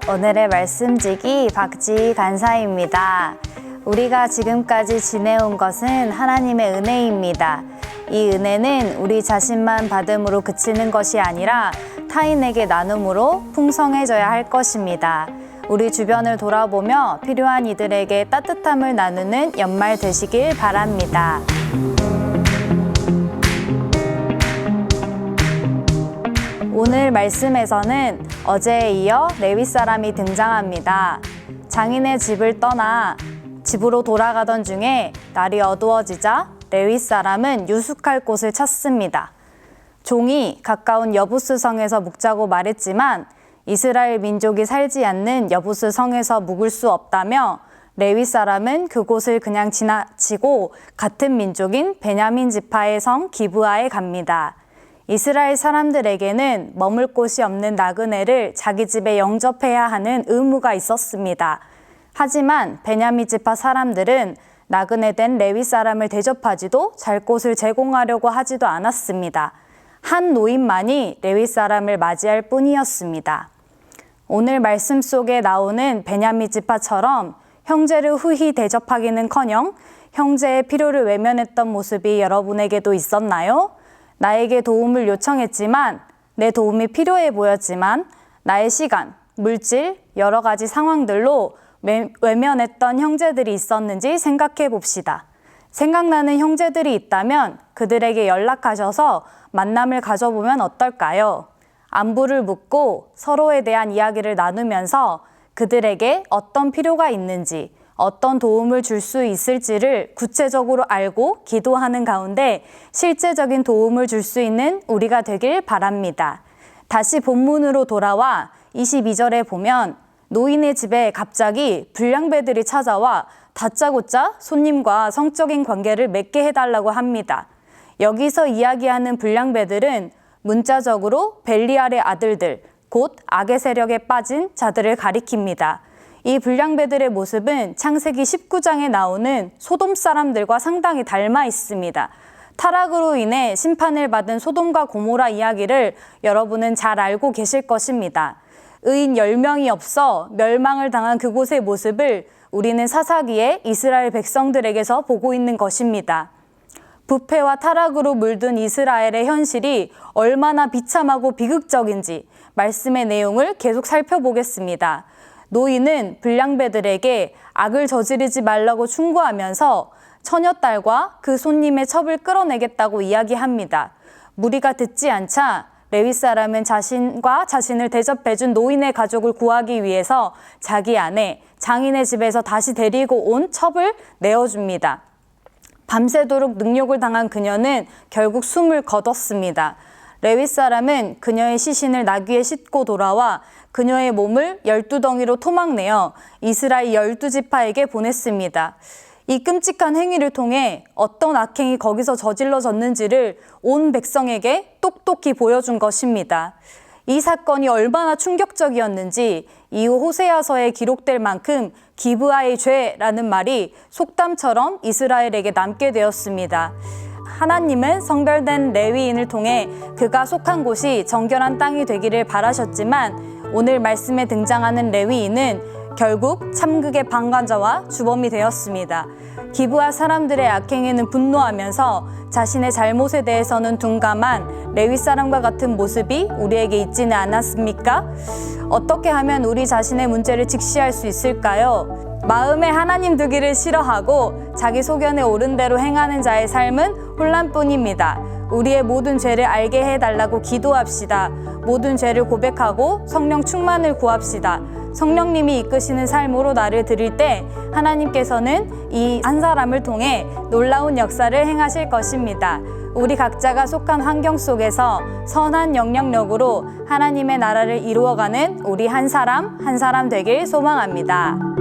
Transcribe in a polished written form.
오늘의 말씀지기 박지희 간사입니다. 우리가 지금까지 지내온 것은 하나님의 은혜입니다. 이 은혜는 우리 자신만 받음으로 그치는 것이 아니라 타인에게 나눔으로 풍성해져야 할 것입니다. 우리 주변을 돌아보며 필요한 이들에게 따뜻함을 나누는 연말 되시길 바랍니다. 오늘 말씀에서는 어제에 이어 레위 사람이 등장합니다. 장인의 집을 떠나 집으로 돌아가던 중에 날이 어두워지자 레위 사람은 유숙할 곳을 찾습니다. 종이 가까운 여부스 성에서 묵자고 말했지만 이스라엘 민족이 살지 않는 여부스 성에서 묵을 수 없다며 레위 사람은 그곳을 그냥 지나치고 같은 민족인 베냐민 지파의 성 기브아에 갑니다. 이스라엘 사람들에게는 머물 곳이 없는 나그네를 자기 집에 영접해야 하는 의무가 있었습니다. 하지만 베냐민 지파 사람들은 나그네된 레위 사람을 대접하지도 잘 곳을 제공하려고 하지도 않았습니다. 한 노인만이 레위 사람을 맞이할 뿐이었습니다. 오늘 말씀 속에 나오는 베냐민 지파처럼 형제를 후히 대접하기는커녕 형제의 필요를 외면했던 모습이 여러분에게도 있었나요? 나에게 도움을 요청했지만 내 도움이 필요해 보였지만 나의 시간, 물질, 여러 가지 상황들로 외면했던 형제들이 있었는지 생각해 봅시다. 생각나는 형제들이 있다면 그들에게 연락하셔서 만남을 가져보면 어떨까요? 안부를 묻고 서로에 대한 이야기를 나누면서 그들에게 어떤 필요가 있는지, 어떤 도움을 줄 수 있을지를 구체적으로 알고 기도하는 가운데 실제적인 도움을 줄 수 있는 우리가 되길 바랍니다. 다시 본문으로 돌아와 22절에 보면 노인의 집에 갑자기 불량배들이 찾아와 다짜고짜 손님과 성적인 관계를 맺게 해달라고 합니다. 여기서 이야기하는 불량배들은 문자적으로 벨리알의 아들들, 곧 악의 세력에 빠진 자들을 가리킵니다. 이 불량배들의 모습은 창세기 19장에 나오는 소돔 사람들과 상당히 닮아 있습니다. 타락으로 인해 심판을 받은 소돔과 고모라 이야기를 여러분은 잘 알고 계실 것입니다. 의인 10명이 없어 멸망을 당한 그곳의 모습을 우리는 사사기에 이스라엘 백성들에게서 보고 있는 것입니다. 부패와 타락으로 물든 이스라엘의 현실이 얼마나 비참하고 비극적인지 말씀의 내용을 계속 살펴보겠습니다. 노인은 불량배들에게 악을 저지르지 말라고 충고하면서 처녀딸과 그 손님의 첩을 끌어내겠다고 이야기합니다. 무리가 듣지 않자 레위 사람은 자신과 자신을 대접해준 노인의 가족을 구하기 위해서 자기 아내 장인의 집에서 다시 데리고 온 첩을 내어줍니다. 밤새도록 능욕을 당한 그녀는 결국 숨을 거뒀습니다. 레위 사람은 그녀의 시신을 나귀에 싣고 돌아와 그녀의 몸을 12덩이로 토막내어 이스라엘 12지파에게 보냈습니다. 이 끔찍한 행위를 통해 어떤 악행이 거기서 저질러졌는지를 온 백성에게 똑똑히 보여준 것입니다. 이 사건이 얼마나 충격적이었는지 이후 호세아서에 기록될 만큼 기브아의 죄라는 말이 속담처럼 이스라엘에게 남게 되었습니다. 하나님은 성별된 레위인을 통해 그가 속한 곳이 정결한 땅이 되기를 바라셨지만 오늘 말씀에 등장하는 레위인은 결국 참극의 방관자와 주범이 되었습니다. 기브아 사람들의 악행에는 분노하면서 자신의 잘못에 대해서는 둔감한 레위 사람과 같은 모습이 우리에게 있지는 않았습니까? 어떻게 하면 우리 자신의 문제를 직시할 수 있을까요? 마음에 하나님 두기를 싫어하고 자기 소견에 옳은 대로 행하는 자의 삶은 혼란뿐입니다. 우리의 모든 죄를 알게 해달라고 기도합시다. 모든 죄를 고백하고 성령 충만을 구합시다. 성령님이 이끄시는 삶으로 나를 드릴 때 하나님께서는 이 한 사람을 통해 놀라운 역사를 행하실 것입니다. 우리 각자가 속한 환경 속에서 선한 영향력으로 하나님의 나라를 이루어가는 우리 한 사람 한 사람 되길 소망합니다.